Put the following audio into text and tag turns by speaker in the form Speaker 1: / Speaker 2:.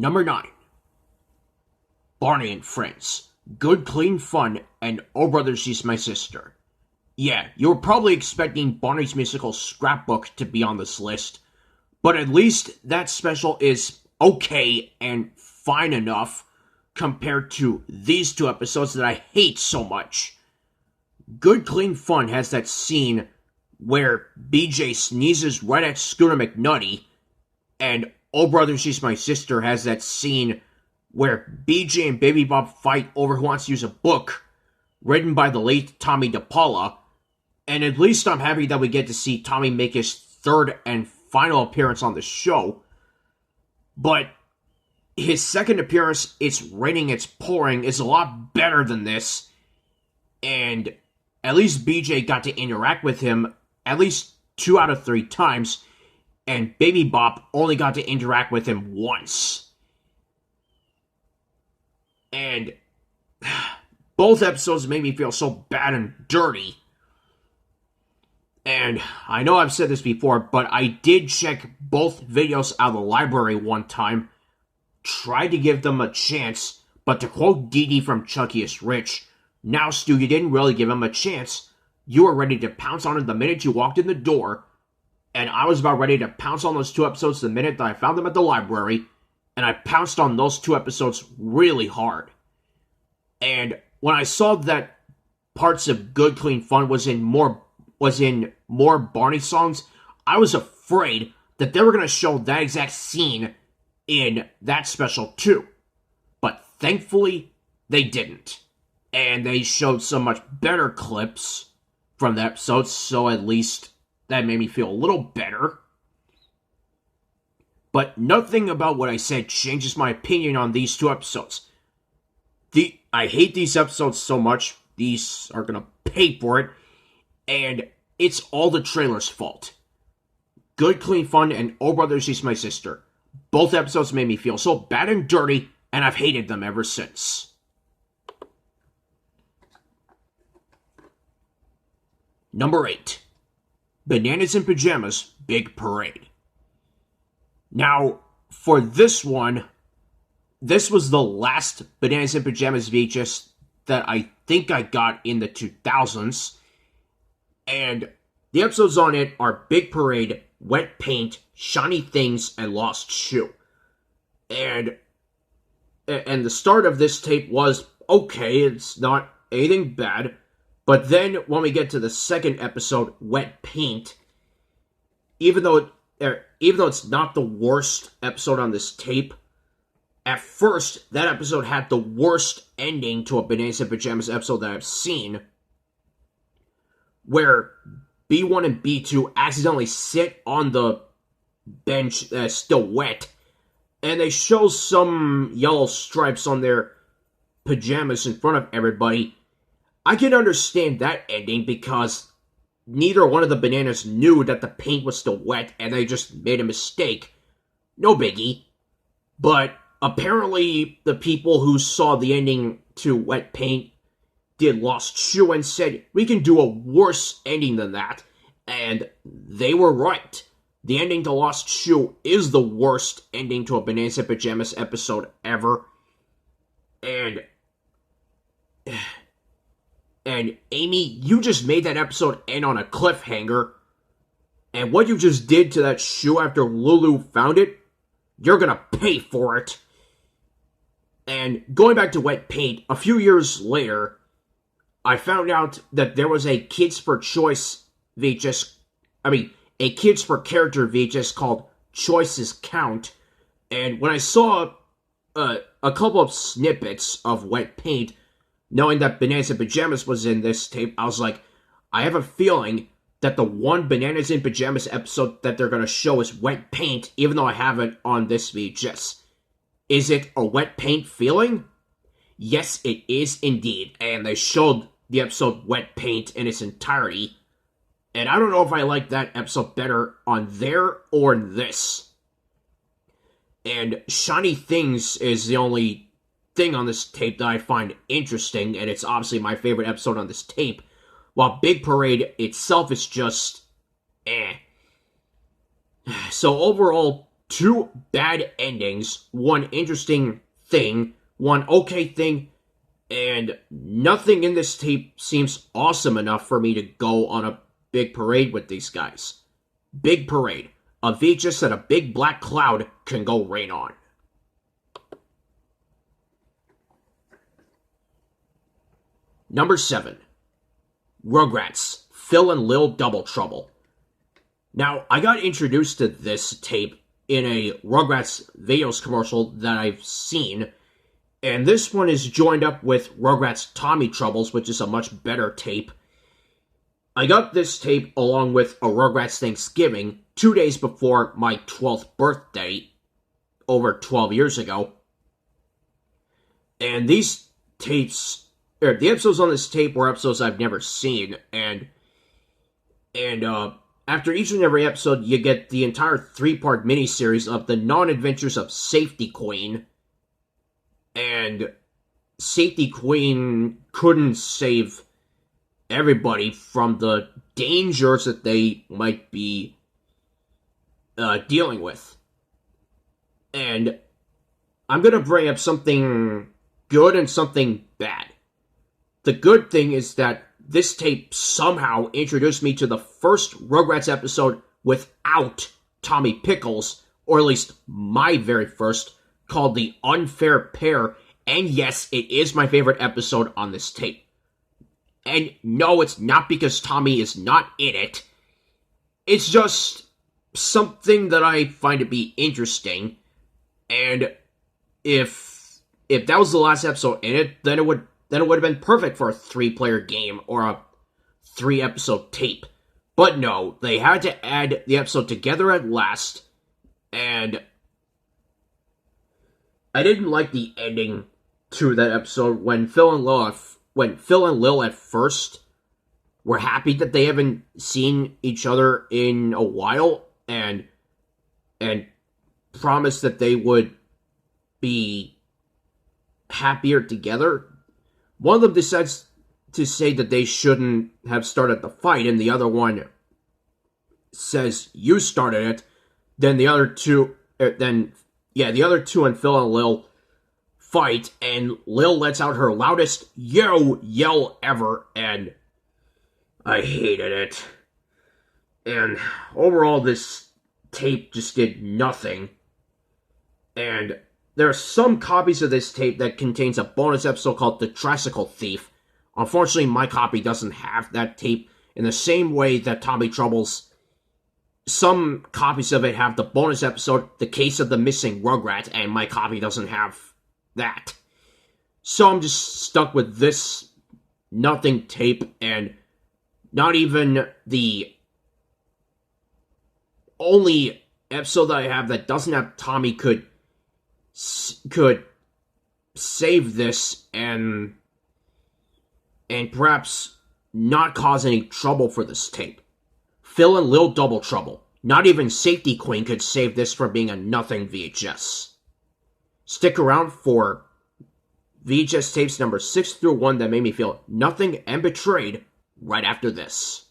Speaker 1: Number 9. Barney and Friends. Good, clean fun, and Oh Brother, She's My Sister. Yeah, you were probably expecting Barney's Musical Scrapbook to be on this list, but at least that special is okay and fine enough compared to these two episodes that I hate so much. Good, clean fun has that scene where BJ sneezes right at Scooter McNutty, and Oh Brother, She's My Sister has that scene where BJ and Baby Bob fight over who wants to use a book written by the late Tommy DePaula, and at least I'm happy that we get to see Tommy make his third and final appearance on the show. But his second appearance, It's Raining, It's Pouring, is a lot better than this, and at least BJ got to interact with him at least 2 out of 3 times, and Baby Bop only got to interact with him once. And both episodes made me feel so bad and dirty. And I know I've said this before, but I did check both videos out of the library one time, tried to give them a chance, but to quote Dee Dee from Chucky is Rich, "Now, Stu, you didn't really give him a chance. You were ready to pounce on it the minute you walked in the door, and I was about ready to pounce on those 2 episodes the minute that I found them at the library, and I pounced on those 2 episodes really hard. And when I saw that parts of Good Clean Fun was in more Barney songs, I was afraid that they were going to show that exact scene in that special too. But thankfully, they didn't. And they showed some much better clips from the episode, so at least that made me feel a little better. But nothing about what I said changes my opinion on these 2 episodes. I hate these episodes so much. These are going to pay for it. And it's all the trailer's fault. Good, Clean Fun, and Oh Brother, She's My Sister. Both episodes made me feel so bad and dirty, and I've hated them ever since. Number 8. Bananas in Pajamas Big Parade. Now, for this one, this was the last Bananas in Pajamas VHS that I think I got in the 2000s. And the episodes on it are Big Parade, Wet Paint, Shiny Things, and Lost Shoe. And the start of this tape was okay, it's not anything bad. But then when we get to the second episode, Wet Paint, even though it's not the worst episode on this tape, at first, that episode had the worst ending to a Bananas in Pajamas episode that I've seen, where B1 and B2 accidentally sit on the bench that's still wet, and they show some yellow stripes on their pajamas in front of everybody. I can understand that ending because neither one of the bananas knew that the paint was still wet, and they just made a mistake. No biggie. But apparently, the people who saw the ending to Wet Paint did Lost Shoe and said, we can do a worse ending than that. And they were right. The ending to Lost Shoe is the worst ending to a Bananas in Pajamas episode ever. And Amy, you just made that episode end on a cliffhanger. And what you just did to that shoe after Lulu found it, you're gonna pay for it. And going back to Wet Paint, a few years later, I found out that there was a Kids for Choice VHS, a Kids for Character VHS called Choices Count. And when I saw a couple of snippets of Wet Paint, knowing that Bananas in Pajamas was in this tape, I was like, I have a feeling that the one Bananas in Pajamas episode that they're going to show is Wet Paint, even though I have it on this VHS. Is it a Wet Paint feeling? Yes, it is indeed, and they showed the episode Wet Paint in its entirety, and I don't know if I like that episode better on there or this. And Shiny Things is the only thing on this tape that I find interesting, and it's obviously my favorite episode on this tape, while Big Parade itself is just So overall, 2 bad endings, 1 interesting thing, 1 okay thing, and nothing in this tape seems awesome enough for me to go on a big parade with these guys. Big parade. A VHS that a big black cloud can go rain on. Number 7. Rugrats, Phil and Lil Double Trouble. Now, I got introduced to this tape in a Rugrats videos commercial that I've seen, and this one is joined up with Rugrats Tommy Troubles, which is a much better tape. I got this tape along with a Rugrats Thanksgiving 2 days before my 12th birthday, over 12 years ago. And these tapes, the episodes on this tape were episodes I've never seen, and after each and every episode, you get the entire 3-part miniseries of the non-adventures of Safety Queen. And Safety Queen couldn't save everybody from the dangers that they might be dealing with. And I'm going to bring up something good and something bad. The good thing is that this tape somehow introduced me to the first Rugrats episode without Tommy Pickles, or at least my very first, called The Unfair Pair, and yes, it is my favorite episode on this tape. And no, it's not because Tommy is not in it. It's just something that I find to be interesting, and if that was the last episode in it, then it would have been perfect for a 3-player game or a 3-episode tape. But no, they had to add the episode together at last, and I didn't like the ending to that episode when Phil and Lil at first were happy that they haven't seen each other in a while, and promised that they would be happier together. One of them decides to say that they shouldn't have started the fight, and the other one says, "You started it." Then the other two and Phil and Lil fight, and Lil lets out her loudest yell ever, and I hated it. And overall, this tape just did nothing. And there are some copies of this tape that contains a bonus episode called The Tricycle Thief. Unfortunately, my copy doesn't have that tape in the same way that Tommy Trouble's. Some copies of it have the bonus episode, The Case of the Missing Rugrat, and my copy doesn't have that. So I'm just stuck with this nothing tape, and not even the only episode that I have that doesn't have Tommy could save this and perhaps not cause any trouble for this tape. Phil and Lil Double Trouble. Not even Safety Queen could save this from being a nothing VHS. Stick around for VHS tapes number 6 through 1 that made me feel nothing and betrayed right after this.